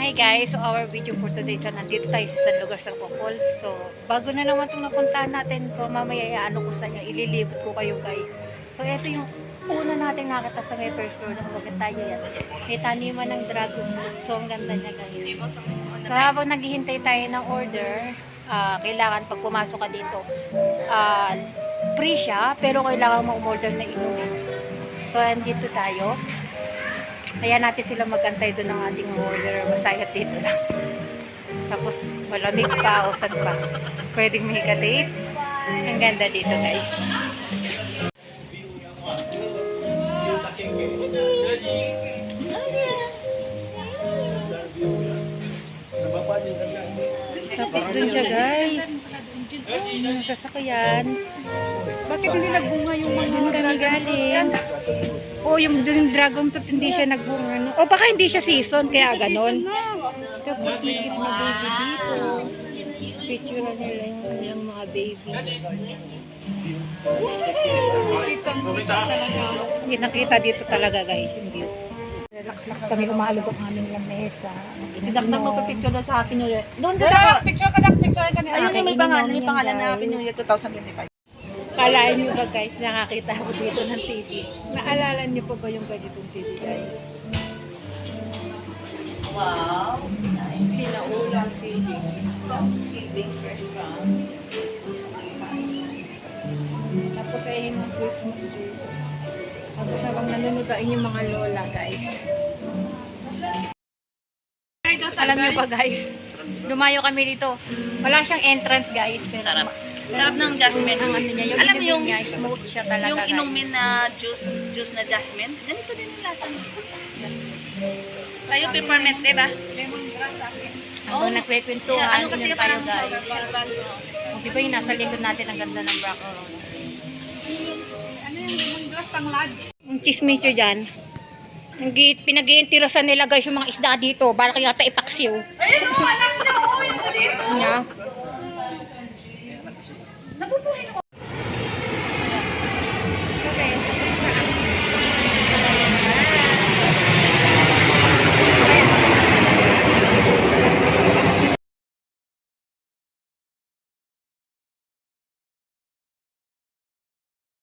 Hi guys, so our video for today, so nandito tayo sa isang lugar sa Bohol. So bago na naman itong napuntahan natin, so mamaya ano ko sa inyo, ililibot ko kayo guys. So ito yung una natin nakita sa may first floor ng Huwag tayo yan. May taniman ng dragon fruit, so ang ganda niya guys. So habang naghihintay tayo ng order, kailangan pag pumasok ka dito, free siya, pero kailangan mo umorder na inumin. So andito tayo. Kaya natin sila magantay doon ng ating order. Masayat dito lang. Tapos malamig pa o saan pa. Pwedeng may ka-date. Ang ganda dito guys. Tapos doon siya guys. Sasakyan. Bakit hindi nagbunga yung mga Doon kami galing. O yung dragon fruit hindi siya nagbunga. No? O baka hindi siya season kaya ganon. Tapos may cute na baby dito. Picture nila yung kanilang mga baby. Hindi nakita dito talaga guys. Hindi. Relax kami umalog ang aming lamesa. Dakdak magpa-picture na sa Happy New Year. Doon ka picture ka na. Ayun yung may pangalan na Happy New Year 2025. Kalaan nyo ba guys, nakakita ako dito ng TV. Naalala nyo pa ba yung ganitong TV guys? Wow, nice. Sinaulang TV. Soft keeping fresh from. Tapos ayun yung Christmas tree. Tapos habang nanunudain yung mga lola guys. Alam nyo ba guys, dumayo kami dito. Wala siyang entrance guys. Pero Sarap ng jasmine. ang ano niya, yung Alam mo inumin yung niya, smooth siya talaga yung guys. inumin na juice na jasmine. Ganito din yung lasa niya. Kayo peppermint, di ba? Habang Oh. nagkwekwentuhan, Ano kasi yun tayo parang guys. Di ba yung nasa likod natin, ang ganda ng background. Ano yung lemongrass tanglad? Ang chismis yun dyan. Pinag-iintirasan nila guys yung mga isda dito. Bala yata ipaksiw. Ayun o, anak na o, yung ulit. Nya. Nabubuhay ako.